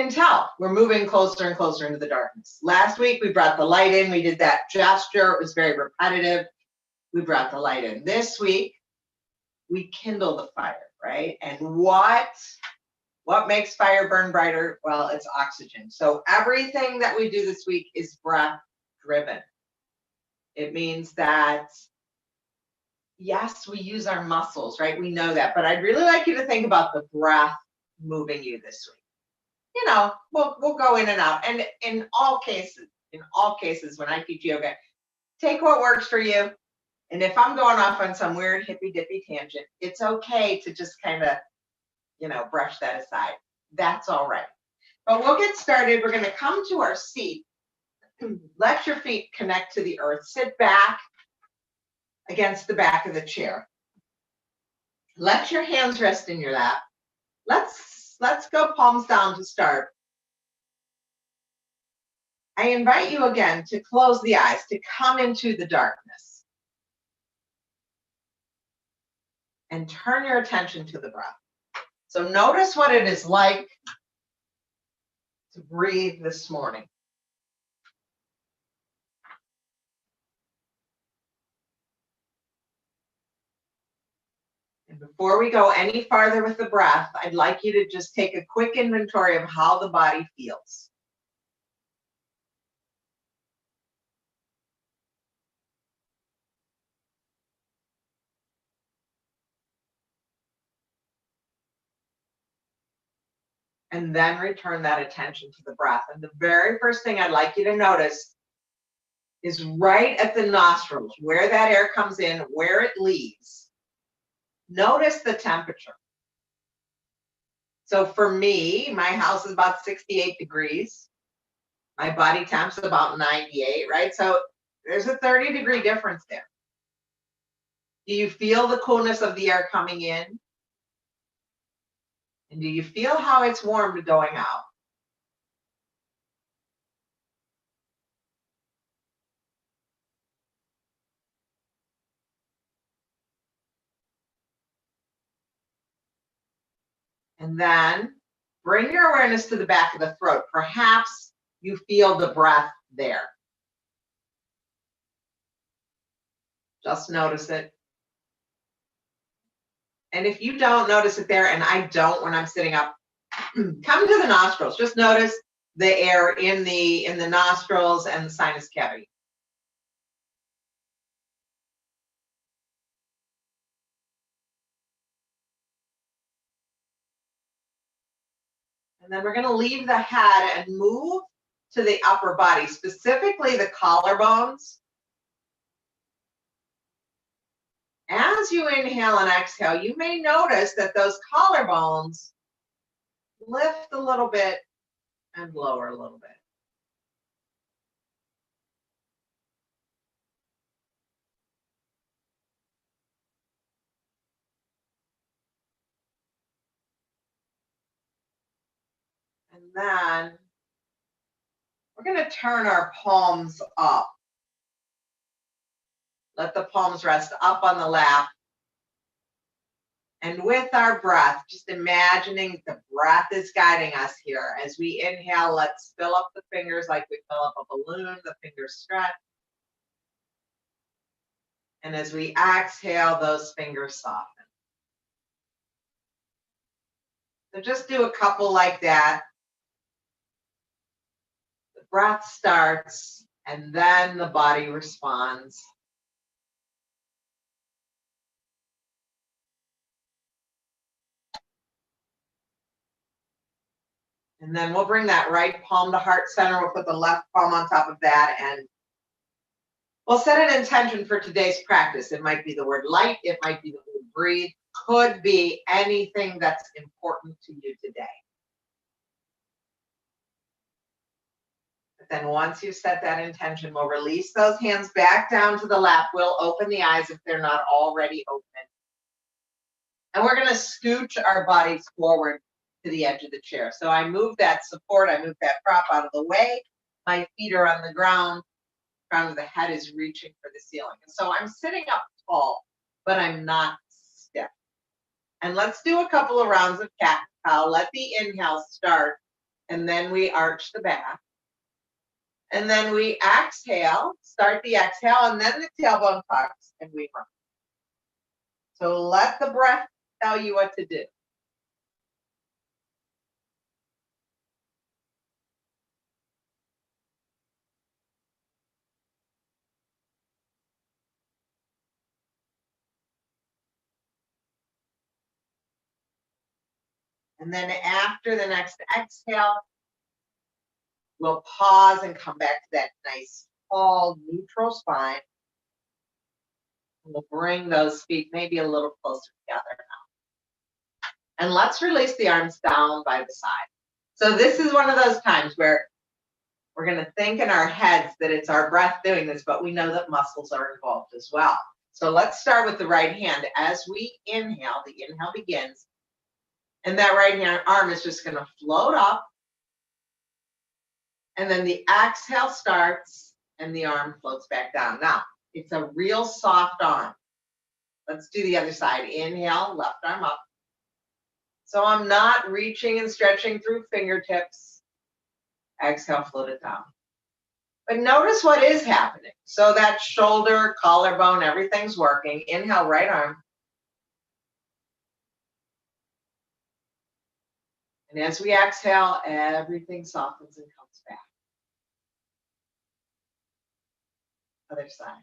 can tell we're moving closer and closer into the darkness. Last week, we brought the light in. We did that gesture. It was very repetitive. We brought the light in. This week, we kindle the fire, right? And what makes fire burn brighter? Well, it's oxygen. So everything that we do this week is breath driven. It means that, yes, we use our muscles, right? We know that, but I'd really like you to think about the breath moving you this week. You know, we'll go in and out. And in all cases, when I teach yoga, take what works for you. And if I'm going off on some weird hippy dippy tangent, it's okay to just kind of, brush that aside. That's all right. But we'll get started. We're going to come to our seat. Let your feet connect to the earth. Sit back against the back of the chair. Let your hands rest in your lap. Let's go palms down to start. I invite you again to close the eyes, to come into the darkness. And turn your attention to the breath. So notice what it is like to breathe this morning. And before we go any farther with the breath, I'd like you to just take a quick inventory of how the body feels. And then return that attention to the breath. And the very first thing I'd like you to notice is right at the nostrils, where that air comes in, where it leaves. Notice the temperature. So for me, my house is about 68 degrees. My body temp's about 98, right? So there's a 30-degree difference there. Do you feel the coolness of the air coming in? And do you feel how it's warm going out? And then bring your awareness to the back of the throat. Perhaps you feel the breath there. Just notice it. And if you don't notice it there, and I don't when I'm sitting up, come to the nostrils. Just notice the air in the nostrils and the sinus cavity. And then we're going to leave the head and move to the upper body, specifically the collarbones. As you inhale and exhale, you may notice that those collarbones lift a little bit and lower a little bit. And then we're going to turn our palms up. Let the palms rest up on the lap. And with our breath, just imagining the breath is guiding us here. As we inhale, let's fill up the fingers like we fill up a balloon, the fingers stretch. And as we exhale, those fingers soften. So just do a couple like that. The breath starts, and then the body responds. And then we'll bring that right palm to heart center. We'll put the left palm on top of that, and we'll set an intention for today's practice. It might be the word light. It might be the word breathe. Could be anything that's important to you today. But then once you set that intention, we'll release those hands back down to the lap. We'll open the eyes if they're not already open. And we're going to scooch our bodies forward to the edge of the chair. So I move that support, I move that prop out of the way. My feet are on the ground. Crown of the head is reaching for the ceiling. And so I'm sitting up tall, but I'm not stiff. And let's do a couple of rounds of cat cow. Let the inhale start And then we arch the back. And then we exhale, start the exhale, and then the tailbone tucks, and we run. So let the breath tell you what to do. And then after the next exhale, we'll pause and come back to that nice, tall, neutral spine. We'll bring those feet maybe a little closer together now. And let's release the arms down by the side. So this is one of those times where we're going to think in our heads that it's our breath doing this, but we know that muscles are involved as well. So let's start with the right hand. As we inhale, the inhale begins, and that right hand arm is just going to float up. And then the exhale starts, and the arm floats back down. Now, it's a real soft arm. Let's do the other side. Inhale, left arm up. So I'm not reaching and stretching through fingertips. Exhale, float it down. But notice what is happening. So that shoulder, collarbone, everything's working. Inhale, right arm. And as we exhale, everything softens and comes back. Other side.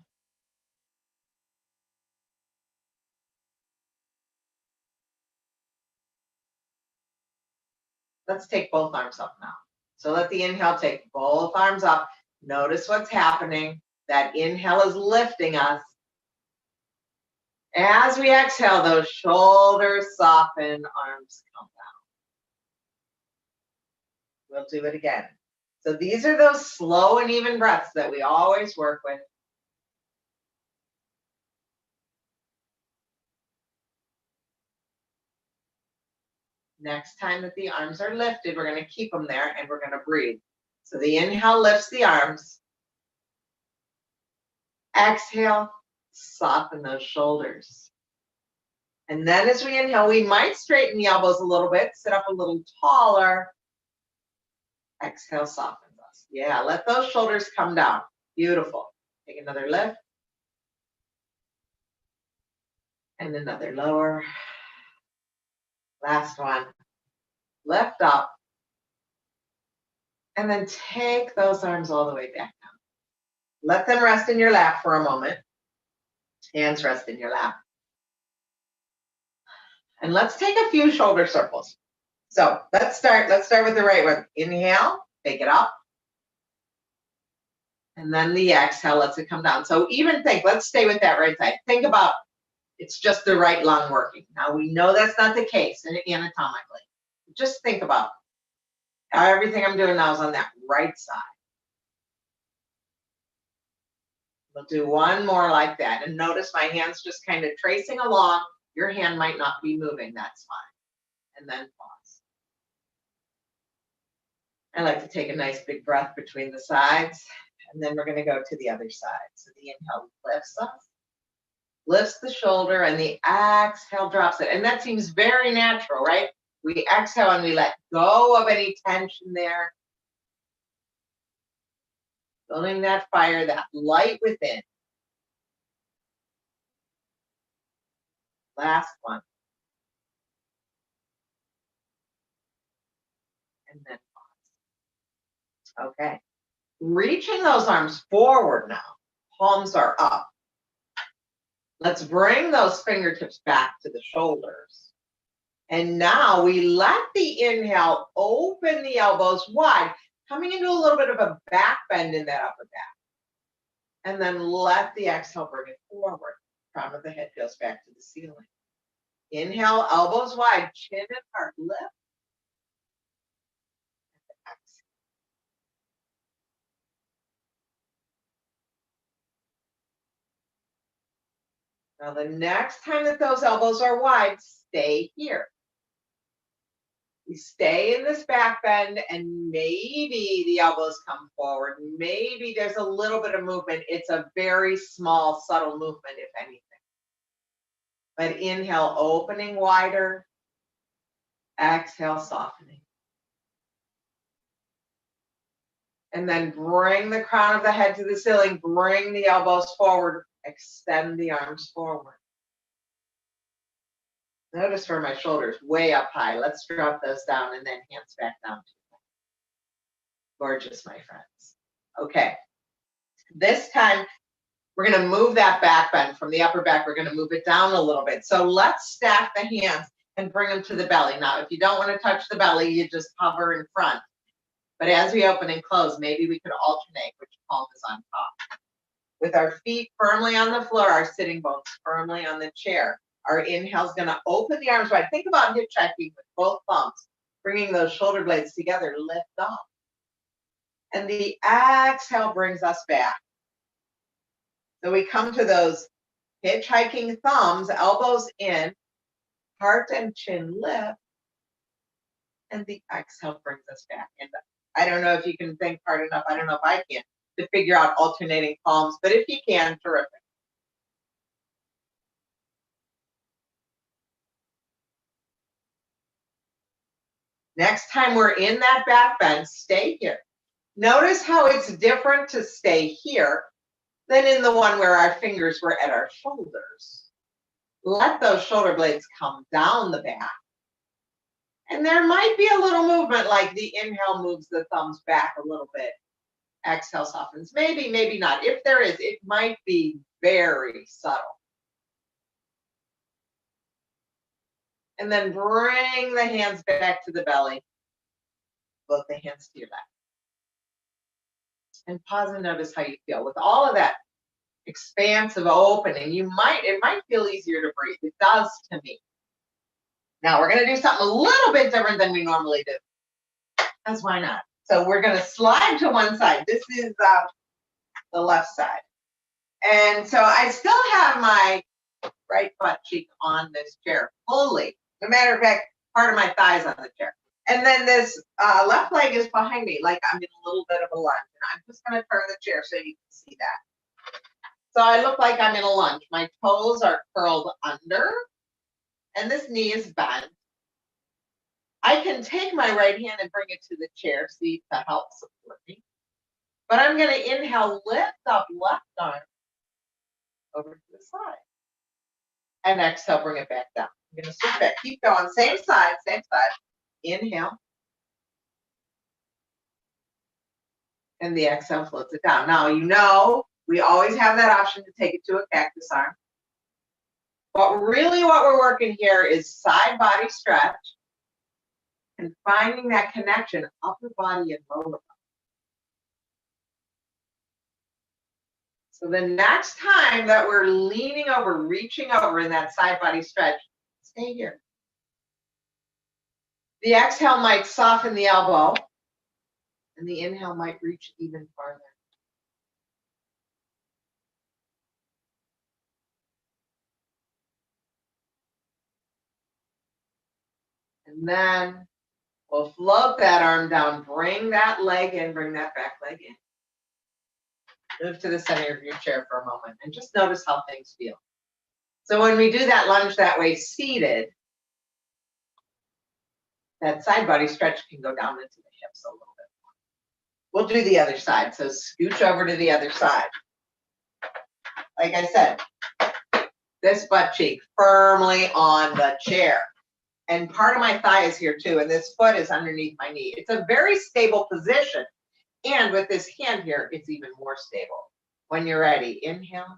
Let's take both arms up now. So let the inhale take both arms up. Notice what's happening. That inhale is lifting us. As we exhale, those shoulders soften, arms come down. We'll do it again. So these are those slow and even breaths that we always work with. Next time that the arms are lifted, we're going to keep them there and we're going to breathe. So the inhale lifts the arms. Exhale, soften those shoulders. And then as we inhale, we might straighten the elbows a little bit, sit up a little taller. Exhale, softens us. Yeah, let those shoulders come down. Beautiful. Take another lift. And another lower. Last one. Lift up. And then take those arms all the way back down. Let them rest in your lap for a moment. Hands rest in your lap. And let's take a few shoulder circles. So let's start with the right one. Inhale, take it up. And then the exhale lets it come down. So even think, let's stay with that right side. Think about it's just the right lung working. Now we know that's not the case anatomically. Just think about everything I'm doing now is on that right side. We'll do one more like that. And notice my hand's just kind of tracing along. Your hand might not be moving, that's fine. And then pause. I like to take a nice big breath between the sides. And then we're going to go to the other side. So the inhale lifts us, lifts the shoulder, and the exhale drops it. And that seems very natural, right? We exhale and we let go of any tension there. Building that fire, that light within. Last one. And then pause. Okay. Reaching those arms forward now. Palms are up. Let's bring those fingertips back to the shoulders. And now we let the inhale open the elbows wide, coming into a little bit of a back bend in that upper back. And then let the exhale bring it forward. Crown of the head goes back to the ceiling. Inhale, elbows wide, chin and heart lift. Now the next time that those elbows are wide, stay here. We stay in this back bend and maybe the elbows come forward. Maybe there's a little bit of movement. It's a very small, subtle movement, if anything. But inhale, opening wider. Exhale, softening. And then bring the crown of the head to the ceiling, bring the elbows forward, extend the arms forward. Notice for my shoulders way up high. Let's drop those down and then hands back down. Gorgeous, my friends. Okay. This time, we're going to move that back bend from the upper back. We're going to move it down a little bit. So let's stack the hands and bring them to the belly. Now, if you don't want to touch the belly, you just hover in front. But as we open and close, maybe we could alternate which palm is on top. With our feet firmly on the floor, our sitting bones firmly on the chair. Our inhale is going to open the arms wide. Think about hitchhiking with both thumbs, bringing those shoulder blades together, lift up. And the exhale brings us back. So we come to those hitchhiking thumbs, elbows in, heart and chin lift, and the exhale brings us back. And I don't know if you can think hard enough, I don't know if I can, to figure out alternating palms, but if you can, terrific. Next time we're in that back bend, stay here. Notice how it's different to stay here than in the one where our fingers were at our shoulders. Let those shoulder blades come down the back. And there might be a little movement, like the inhale moves the thumbs back a little bit. Exhale softens. Maybe, maybe not. If there is, it might be very subtle. And then bring the hands back to the belly. Both the hands to your lap. And pause and notice how you feel. With all of that expansive opening, it might feel easier to breathe. It does to me. Now we're going to do something a little bit different than we normally do. Because why not? So we're going to slide to one side. This is the left side. And so I still have my right butt cheek on this chair fully. As a matter of fact, part of my thighs on the chair. And then this left leg is behind me, like I'm in a little bit of a lunge. And I'm just going to turn the chair so you can see that. So I look like I'm in a lunge. My toes are curled under, and this knee is bent. I can take my right hand and bring it to the chair seat to help support me. But I'm going to inhale, lift up left arm over to the side. And exhale, bring it back down. I'm going to switch back. Keep going. Same side, same side. Inhale. And the exhale floats it down. Now, you know, we always have that option to take it to a cactus arm. But really what we're working here is side body stretch and finding that connection, upper body and lower body. So the next time that we're leaning over, reaching over in that side body stretch, stay here. The exhale might soften the elbow, and the inhale might reach even farther. And then we'll float that arm down, bring that leg in, bring that back leg in. Move to the center of your chair for a moment and just notice how things feel. So when we do that lunge that way seated, that side body stretch can go down into the hips a little bit more. We'll do the other side. So scooch over to the other side. Like I said, this butt cheek firmly on the chair. And part of my thigh is here too, and this foot is underneath my knee. It's a very stable position. And with this hand here, it's even more stable. When you're ready, inhale.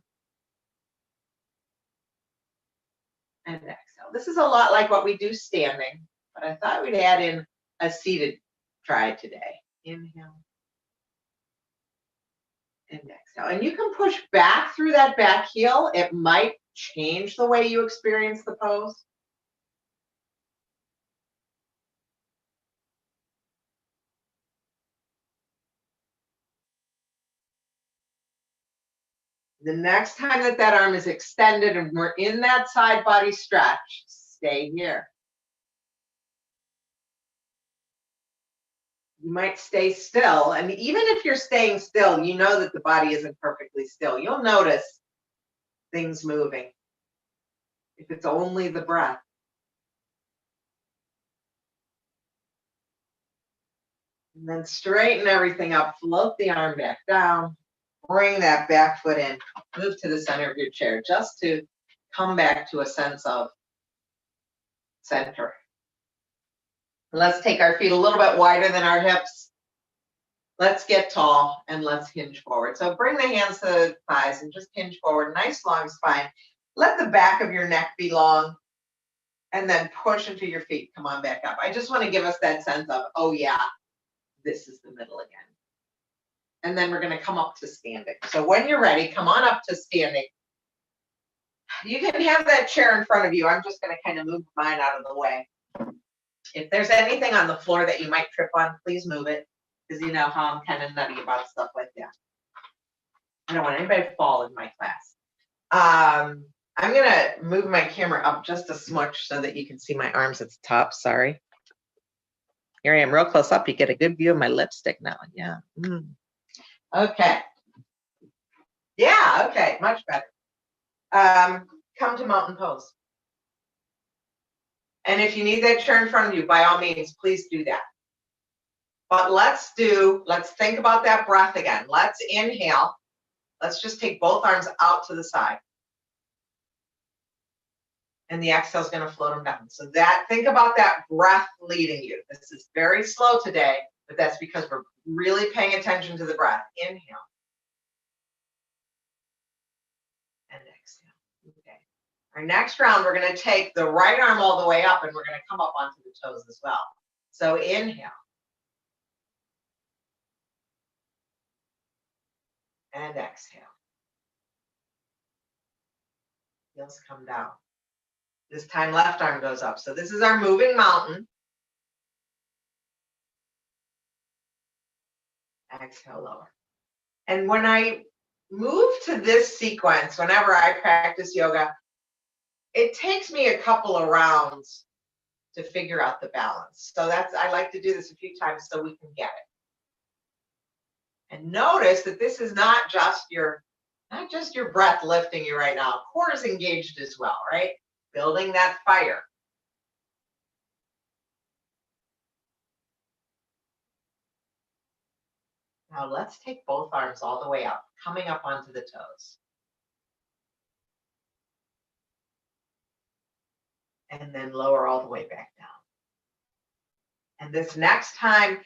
And exhale. This is a lot like what we do standing, but I thought we'd add in a seated try today. Inhale. And exhale. And you can push back through that back heel. It might change the way you experience the pose. The next time that that arm is extended and we're in that side body stretch, stay here. You might stay still. And even if you're staying still, you know that the body isn't perfectly still. You'll notice things moving if it's only the breath. And then straighten everything up, float the arm back down, bring that back foot in, move to the center of your chair just to come back to a sense of center. Let's take our feet a little bit wider than our hips. Let's get tall and let's hinge forward. So bring the hands to the thighs and just hinge forward. Nice long spine. Let the back of your neck be long and then push into your feet. Come on back up. I just want to give us that sense of, oh yeah, this is the middle again. And then we're going to come up to standing. So when you're ready, come on up to standing. You can have that chair in front of you. I'm just going to kind of move mine out of the way. If there's anything on the floor that you might trip on, please move it, because you know how I'm kind of nutty about stuff like that. I don't want anybody to fall in my class. I'm going to move my camera up just a smudge so that you can see my arms at the top. Sorry. Here I am real close up. You get a good view of my lipstick now. Yeah. Okay. Yeah, okay, much better. Come to mountain pose. And if you need that chair in front of you, by all means, please do that. But let's think about that breath again. Let's inhale. Let's just take both arms out to the side. And the exhale is going to float them down. So think about that breath leading you. This is very slow today, but that's because we're really paying attention to the breath. Inhale. And exhale. Okay. Our next round, we're going to take the right arm all the way up and we're going to come up onto the toes as well. So inhale. And exhale. Heels come down. This time left arm goes up. So this is our moving mountain. Exhale, lower. And when I move to this sequence, whenever I practice yoga, it takes me a couple of rounds to figure out the balance. So I like to do this a few times so we can get it. And notice that this is not just your breath lifting you right now. Core is engaged as well, right? Building that fire. Now let's take both arms all the way up, coming up onto the toes. And then lower all the way back down. And this next time,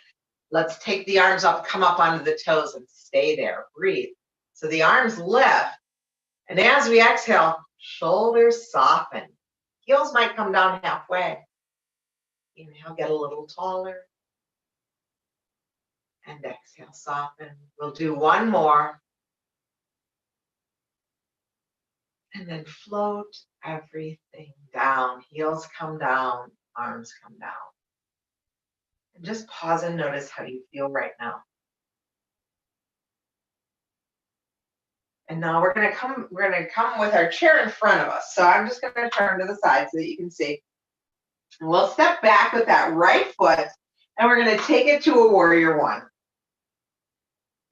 let's take the arms up, come up onto the toes and stay there. Breathe. So the arms lift. And as we exhale, shoulders soften. Heels might come down halfway. Inhale, get a little taller. And exhale, soften. We'll do one more. And then float everything down. Heels come down, arms come down. And just pause and notice how you feel right now. And now we're gonna come with our chair in front of us. So I'm just gonna turn to the side so that you can see. And we'll step back with that right foot and we're gonna take it to a warrior one.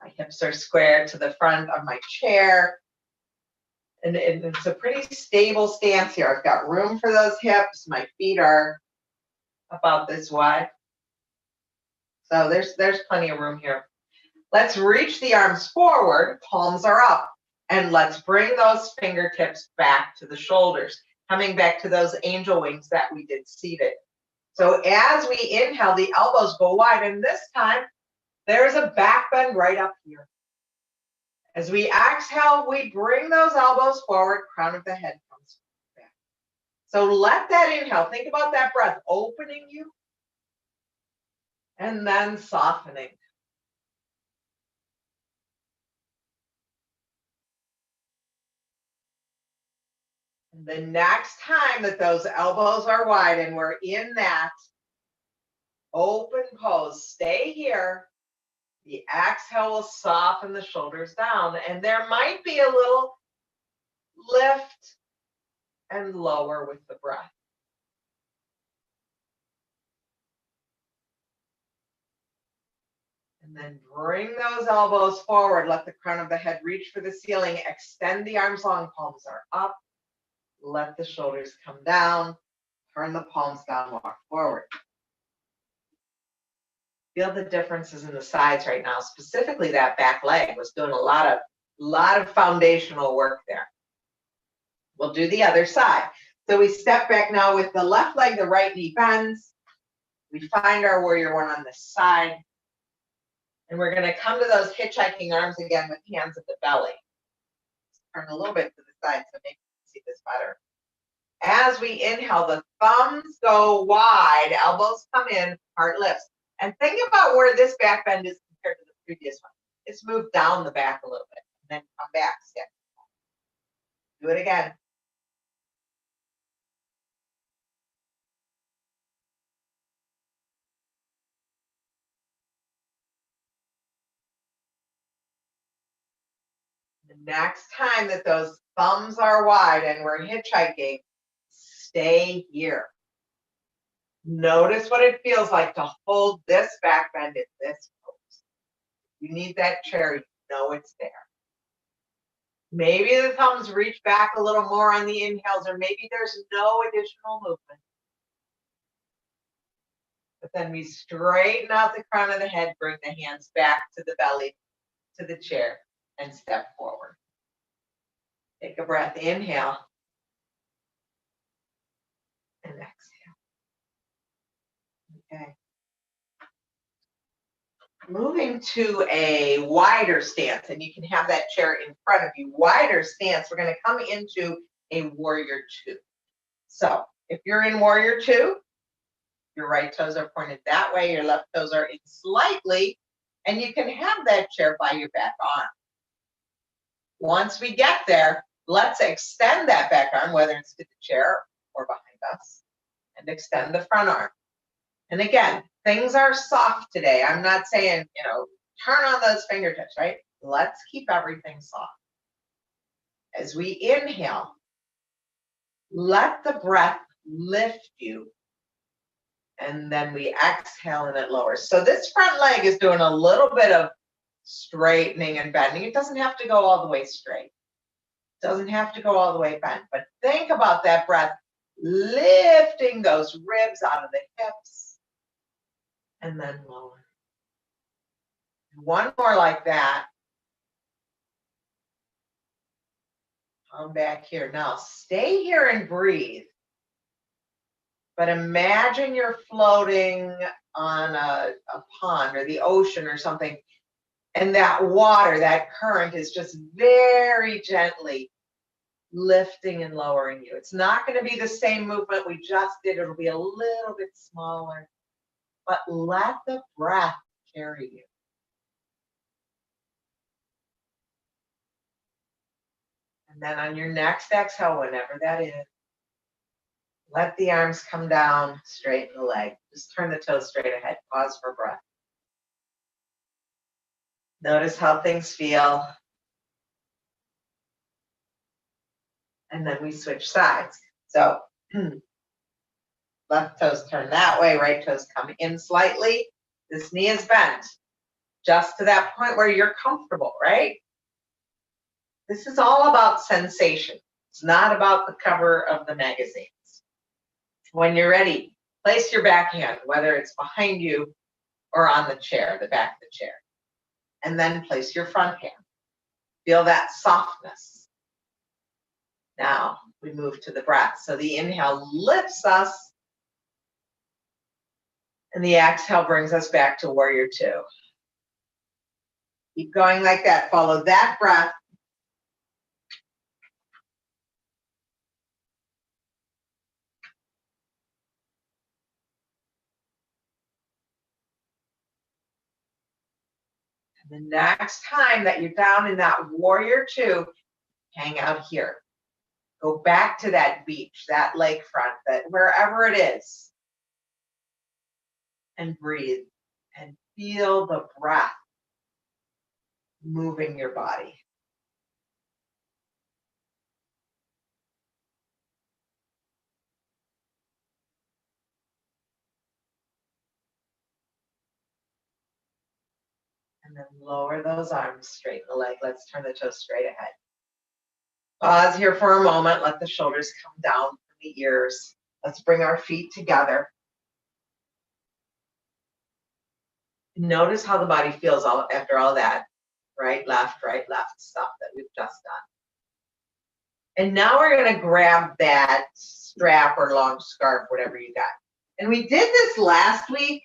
My hips are squared to the front of my chair. And it's a pretty stable stance here. I've got room for those hips. My feet are about this wide. So there's plenty of room here. Let's reach the arms forward, palms are up. And let's bring those fingertips back to the shoulders, coming back to those angel wings that we did seated. So as we inhale, the elbows go wide, and this time there's a back bend right up here. As we exhale, we bring those elbows forward, crown of the head comes back. So let that inhale, think about that breath, opening you, and then softening. The next time that those elbows are wide and we're in that open pose, stay here. The exhale will soften the shoulders down, and there might be a little lift and lower with the breath. And then bring those elbows forward. Let the crown of the head reach for the ceiling. Extend the arms long, palms are up. Let the shoulders come down. Turn the palms down, walk forward. Feel the differences in the sides right now. Specifically, that back leg was doing a lot of foundational work there. We'll do the other side. So we step back now with the left leg, the right knee bends. We find our warrior one on this side. And we're going to come to those hitchhiking arms again with hands at the belly. Turn a little bit to the side so maybe you can see this better. As we inhale, the thumbs go wide, elbows come in, heart lifts. And think about where this back bend is compared to the previous one. It's moved down the back a little bit and then come back, step. Do it again. The next time that those thumbs are wide and we're hitchhiking, stay here. Notice what it feels like to hold this back bend at this pose. You need that chair, you know it's there. Maybe the thumbs reach back a little more on the inhales, or maybe there's no additional movement. But then we straighten out the crown of the head, bring the hands back to the belly, to the chair, and step forward. Take a breath, inhale, and exhale. Okay. Moving to a wider stance, and you can have that chair in front of you. Wider stance, we're going to come into a warrior two. So if you're in warrior two, your right toes are pointed that way, your left toes are in slightly, and you can have that chair by your back arm. Once we get there, let's extend that back arm, whether it's to the chair or behind us, and extend the front arm. And again, things are soft today. I'm not saying, turn on those fingertips, right? Let's keep everything soft. As we inhale, let the breath lift you. And then we exhale and it lowers. So this front leg is doing a little bit of straightening and bending. It doesn't have to go all the way straight. It doesn't have to go all the way bent. But think about that breath lifting those ribs out of the hips and then lower. One more like that. Come back here. Now stay here and breathe. But imagine you're floating on a pond or the ocean or something, and that water, that current is just very gently lifting and lowering you. It's not going to be the same movement we just did. It'll be a little bit smaller, but let the breath carry you. And then on your next exhale, whenever that is, let the arms come down, straighten the leg. Just turn the toes straight ahead. Pause for breath. Notice how things feel. And then we switch sides. So left toes turn that way, right toes come in slightly. This knee is bent just to that point where you're comfortable, right? This is all about sensation. It's not about the cover of the magazines. When you're ready, place your back hand, whether it's behind you or on the chair, the back of the chair. And then place your front hand. Feel that softness. Now we move to the breath. So the inhale lifts us, and the exhale brings us back to warrior two. Keep going like that. Follow that breath. The next time that you're down in that warrior two, hang out here. Go back to that beach, that lakefront, that wherever it is, and breathe and feel the breath moving your body. And then lower those arms, straighten the leg. Let's turn the toes straight ahead. Pause here for a moment. Let the shoulders come down from the ears. Let's bring our feet together. Notice how the body feels after all that right, left stuff that we've just done. And now we're going to grab that strap or long scarf, whatever you got. And we did this last week,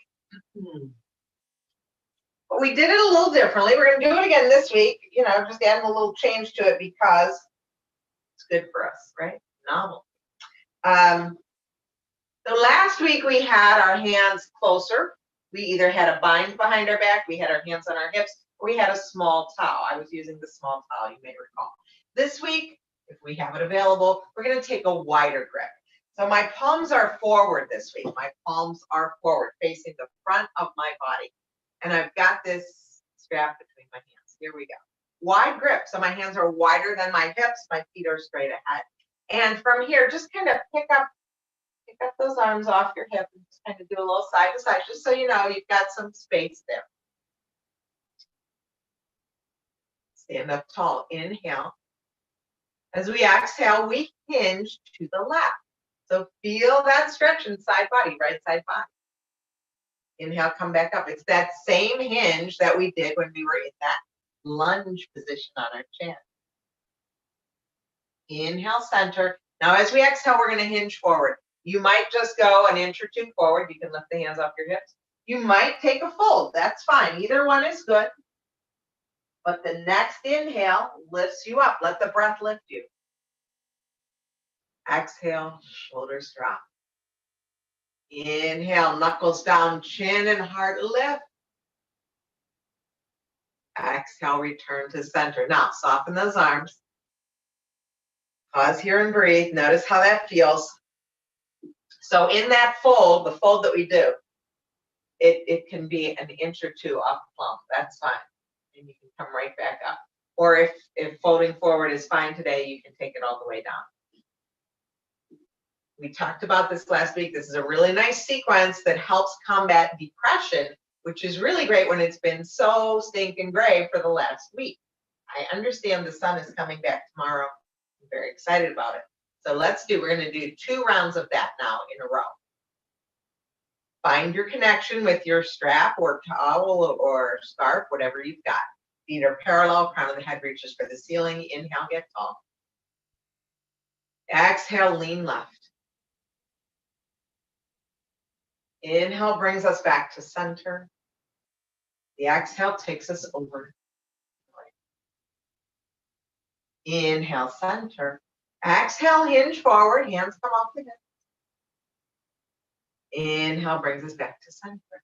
but we did it a little differently. We're going to do it again this week, just adding a little change to it because it's good for us, right? Novel. So last week we had our hands closer. We either had a bind behind our back, we had our hands on our hips, or we had a small towel. I was using the small towel, you may recall. This week, if we have it available, we're going to take a wider grip. So my palms are forward this week. My palms are forward, facing the front of my body. And I've got this strap between my hands. Here we go. Wide grip. So my hands are wider than my hips. My feet are straight ahead. And from here, just kind of pick up those arms off your hip and just kind of do a little side to side, just so you know you've got some space there. Stand up tall. Inhale. As we exhale, we hinge to the left. So feel that stretch in side body, right side body. Inhale, come back up. It's that same hinge that we did when we were in that lunge position on our chin. Inhale, center. Now, as we exhale, we're going to hinge forward. You might just go an inch or two forward. You can lift the hands off your hips. You might take a fold. That's fine. Either one is good. But the next inhale lifts you up. Let the breath lift you. Exhale, shoulders drop. Inhale, knuckles down, chin and heart lift. Exhale, return to center. Now, soften those arms. Pause here and breathe. Notice how that feels. So in that fold, the fold that we do, it can be an inch or two off the plumb. That's fine. And you can come right back up. Or if folding forward is fine today, you can take it all the way down. We talked about this last week. This is a really nice sequence that helps combat depression, which is really great when it's been so stinking gray for the last week. I understand the sun is coming back tomorrow. I'm very excited about it. So we're going to do 2 rounds of that now in a row. Find your connection with your strap or towel or scarf, whatever you've got. Feet are parallel, crown of the head reaches for the ceiling. Inhale, get tall. Exhale, lean left. Inhale brings us back to center. The exhale takes us over. Inhale, center. Exhale, hinge forward, hands come off the hip. Inhale brings us back to center.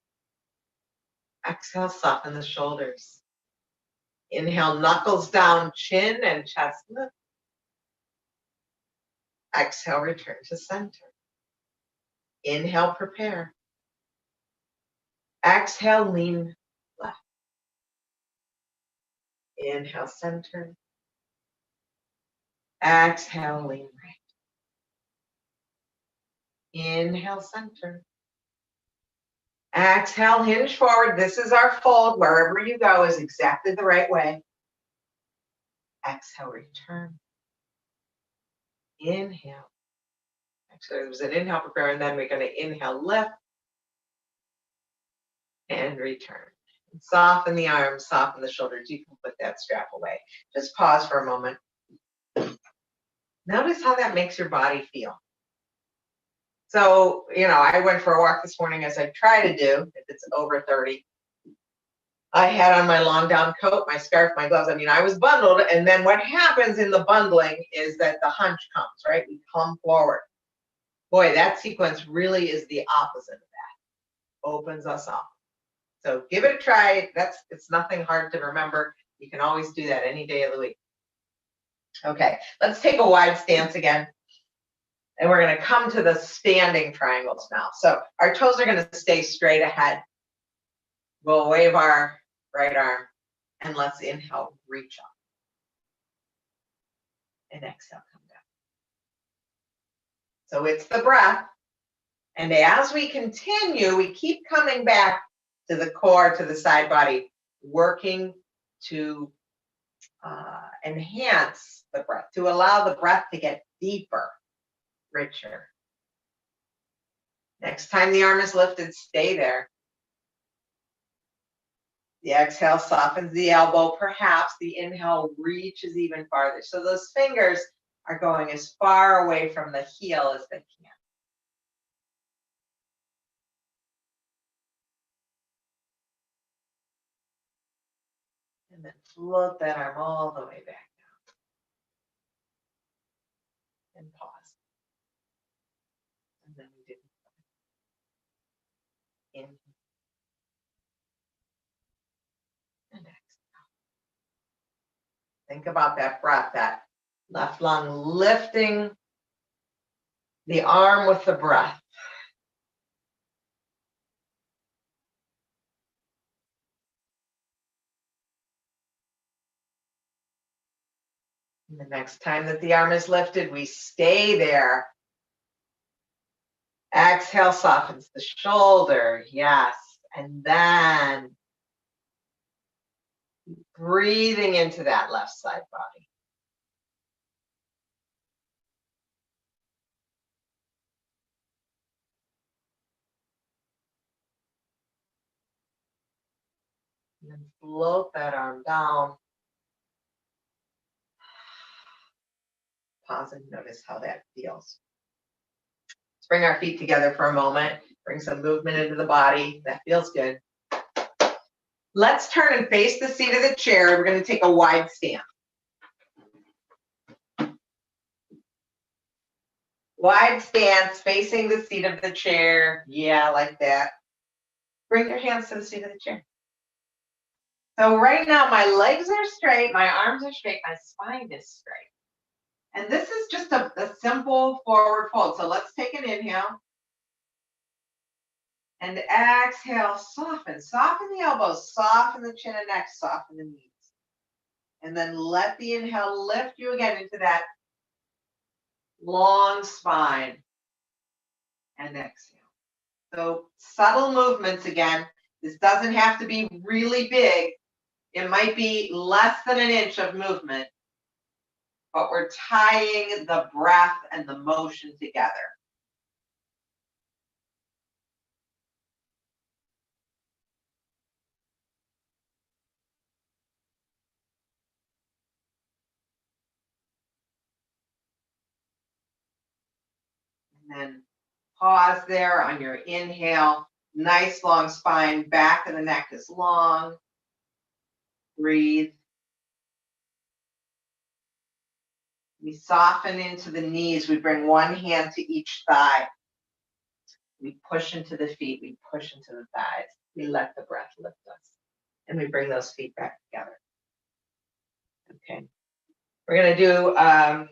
Exhale, soften the shoulders. Inhale, knuckles down, chin and chest lift. Exhale, return to center. Inhale, prepare. Exhale, lean left. Inhale, center. Exhale, lean right. Inhale, center. Exhale, hinge forward. This is our fold. Wherever you go is exactly the right way. Exhale, return. Inhale. Actually, there was an inhale, prepare, and then we're going to inhale, lift, and return. And soften the arms, soften the shoulders. You can put that strap away. Just pause for a moment. Notice how that makes your body feel. So, I went for a walk this morning, as I try to do if it's over 30. I had on my long down coat, my scarf, my gloves. I was bundled. And then what happens in the bundling is that the hunch comes, right? We come forward. Boy, that sequence really is the opposite of that. Opens us up. So give it a try. It's nothing hard to remember. You can always do that any day of the week. Okay, let's take a wide stance again. And we're going to come to the standing triangles now. So our toes are going to stay straight ahead. We'll wave our right arm and let's inhale, reach up. And exhale, come down. So it's the breath. And as we continue, we keep coming back to the core, to the side body, working to enhance the breath, to allow the breath to get deeper, richer. Next time the arm is lifted, stay there. The exhale softens the elbow. Perhaps the inhale reaches even farther. So those fingers are going as far away from the heel as they can. And then float that arm all the way back down. And pause. And then we do in and exhale. Think about that breath, that left lung lifting the arm with the breath. And the next time that the arm is lifted, we stay there. Exhale softens the shoulder, yes. And then breathing into that left side body. And then float that arm down. Pause and notice how that feels. Let's bring our feet together for a moment. Bring some movement into the body. That feels good. Let's turn and face the seat of the chair. We're going to take a wide stance. Wide stance, facing the seat of the chair. Yeah, like that. Bring your hands to the seat of the chair. So right now, my legs are straight, my arms are straight, my spine is straight. And this is just a simple forward fold. So let's take an inhale. And exhale, soften. Soften the elbows, soften the chin and neck, soften the knees. And then let the inhale lift you again into that long spine. And exhale. So subtle movements again. This doesn't have to be really big. It might be less than an inch of movement. But we're tying the breath and the motion together. And then pause there on your inhale. Nice long spine, back of the neck is long. Breathe. We soften into the knees. We bring one hand to each thigh. We push into the feet. We push into the thighs. We let the breath lift us. And we bring those feet back together. Okay. We're going to do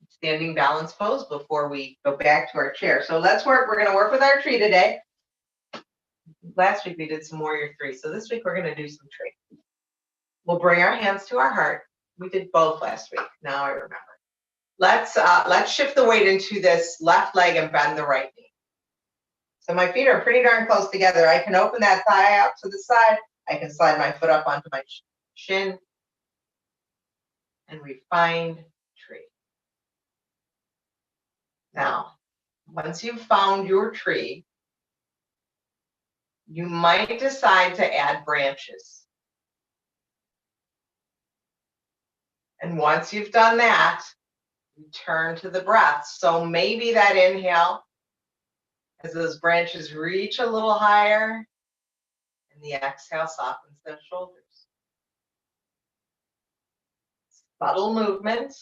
standing balance pose before we go back to our chair. So let's work. We're going to work with our tree today. Last week we did some warrior three. So this week we're going to do some tree. We'll bring our hands to our heart. We did both last week. Now I remember. Let's shift the weight into this left leg and bend the right knee. So my feet are pretty darn close together. I can open that thigh out to the side. I can slide my foot up onto my shin. And we find tree. Now, once you've found your tree, you might decide to add branches. And once you've done that, you turn to the breath. So maybe that inhale, as those branches reach a little higher, and the exhale softens those shoulders. Subtle movement.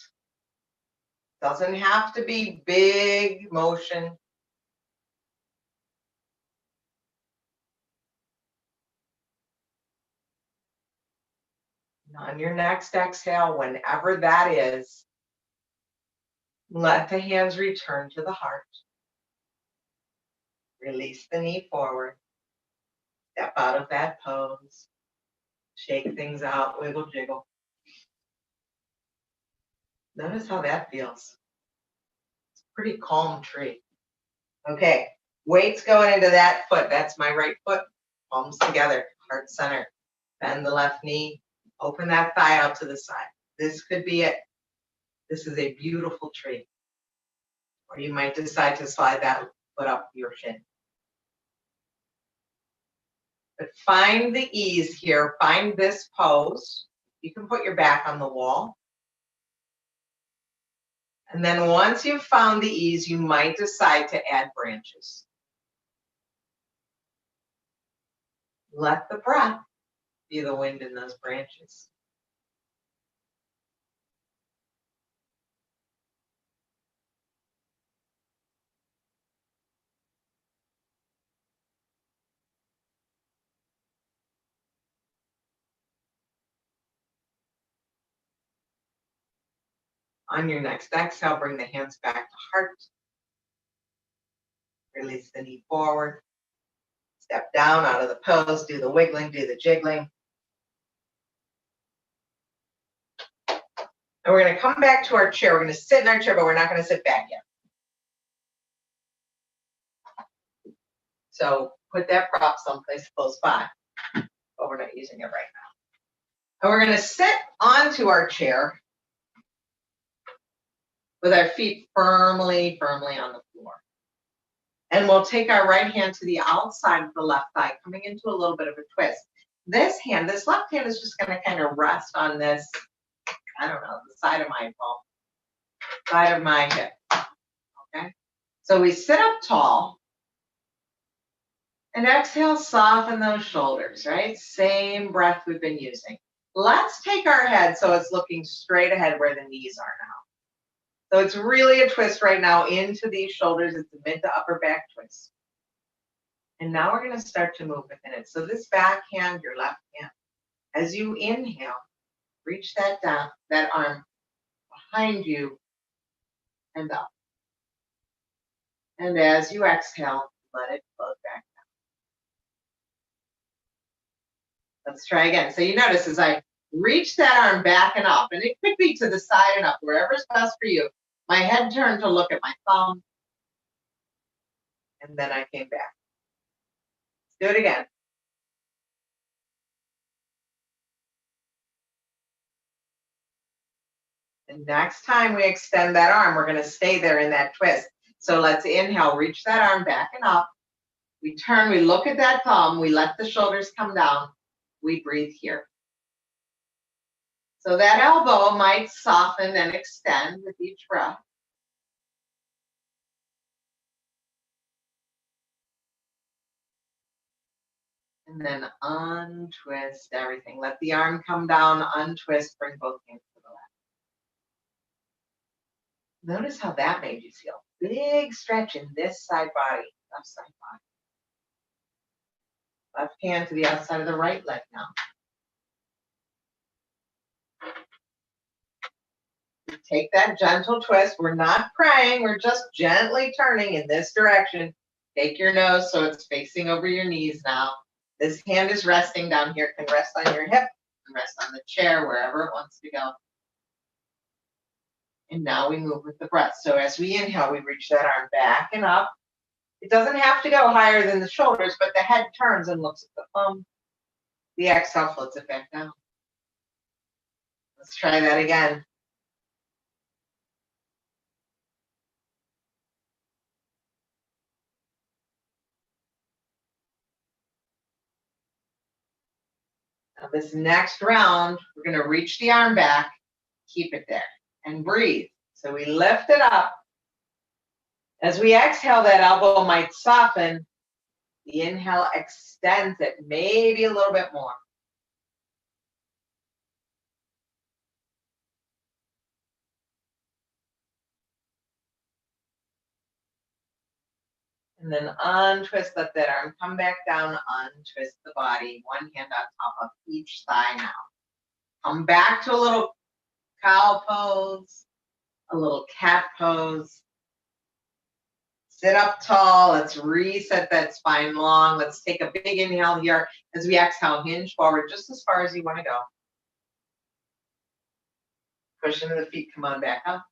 Doesn't have to be big motion. And on your next exhale, whenever that is, let the hands return to the heart. Release the knee forward. Step out of that pose. Shake things out, wiggle, jiggle. Notice how that feels. It's a pretty calm tree. Okay, weight's going into that foot. That's my right foot. Palms together, heart center. Bend the left knee. Open that thigh out to the side. This could be it. This is a beautiful tree. Or you might decide to slide that foot up your shin. But find the ease here. Find this pose. You can put your back on the wall. And then once you've found the ease, you might decide to add branches. Let the breath be the wind in those branches. On your next exhale, bring the hands back to heart. Release the knee forward. Step down out of the pose, do the wiggling, do the jiggling. And we're going to come back to our chair. We're going to sit in our chair, but we're not going to sit back yet. So put that prop someplace close by, but we're not using it right now. And we're going to sit onto our chair with our feet firmly on the floor. And we'll take our right hand to the outside of the left thigh, coming into a little bit of a twist. This left hand is just going to kind of rest on this, I don't know, the side of my bone, side of my hip. Okay? So we sit up tall and exhale, soften those shoulders, right? Same breath we've been using. Let's take our head so it's looking straight ahead where the knees are now. So it's really a twist right now into these shoulders. It's a mid to upper back twist. And now we're going to start to move within it. So this back hand, your left hand, as you inhale, reach that down, that arm behind you and up. And as you exhale, let it float back down. Let's try again. So you notice as I reach that arm back and up, and it could be to the side and up, wherever's best for you. My head turned to look at my thumb, and then I came back. Let's do it again. And next time we extend that arm, we're going to stay there in that twist. So let's inhale, reach that arm back and up. We turn, we look at that thumb, we let the shoulders come down, we breathe here. So that elbow might soften and extend with each breath. And then untwist everything. Let the arm come down, untwist, bring both hands to the left. Notice how that made you feel. Big stretch in this side body, left side body. Left hand to the outside of the right leg now. Take that gentle twist. We're not praying, we're just gently turning in this direction. Take your nose so it's facing over your knees now. This hand is resting down here, can rest on your hip, can rest on the chair, wherever it wants to go. And now we move with the breath. So as we inhale, we reach that arm back and up. It doesn't have to go higher than the shoulders, but the head turns and looks at the thumb. The exhale floats it back down. Let's try that again. Now this next round, we're going to reach the arm back, keep it there, and breathe. So we lift it up. As we exhale, that elbow might soften. The inhale extends it, maybe a little bit more. And then untwist, let that arm come back down, untwist the body, one hand on top of each thigh now. Come back to a little cow pose, a little cat pose. Sit up tall, let's reset that spine long. Let's take a big inhale here. As we exhale, hinge forward just as far as you want to go. Push into the feet, come on back up.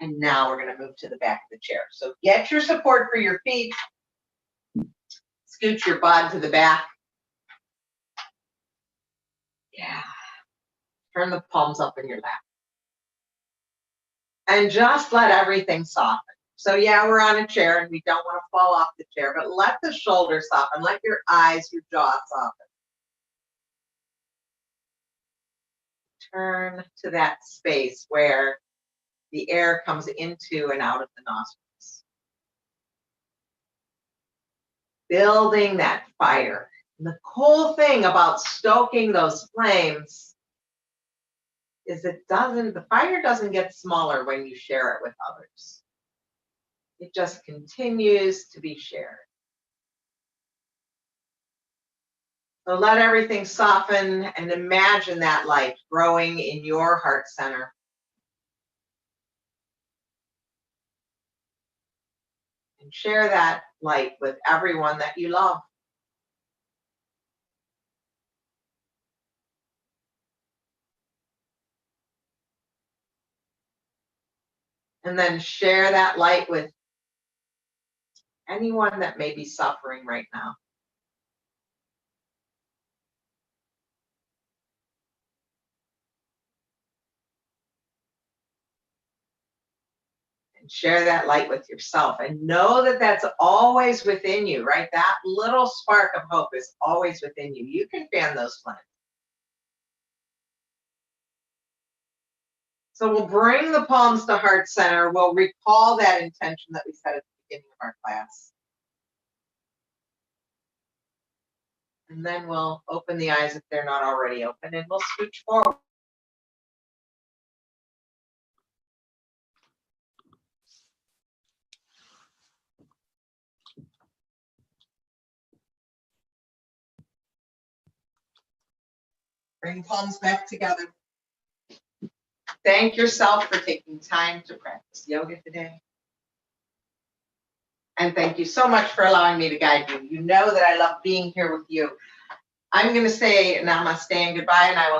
And now we're going to move to the back of the chair. So get your support for your feet. Scoot your butt to the back. Yeah. Turn the palms up in your lap. And just let everything soften. So yeah, we're on a chair and we don't want to fall off the chair, but let the shoulders soften, let your eyes, your jaw soften. Turn to that space where the air comes into and out of the nostrils. Building that fire. And the cool thing about stoking those flames is the fire doesn't get smaller when you share it with others. It just continues to be shared. So let everything soften and imagine that light growing in your heart center. And share that light with everyone that you love. And then share that light with anyone that may be suffering right now. And share that light with yourself and know that that's always within you, right? That little spark of hope is always within you. You can fan those flames. So we'll bring the palms to heart center. We'll recall that intention that we set at the beginning of our class. And then we'll open the eyes if they're not already open, and we'll scooch forward. Bring palms back together. Thank yourself for taking time to practice yoga today. And thank you so much for allowing me to guide you. You know that I love being here with you. I'm going to say namaste and goodbye, and I will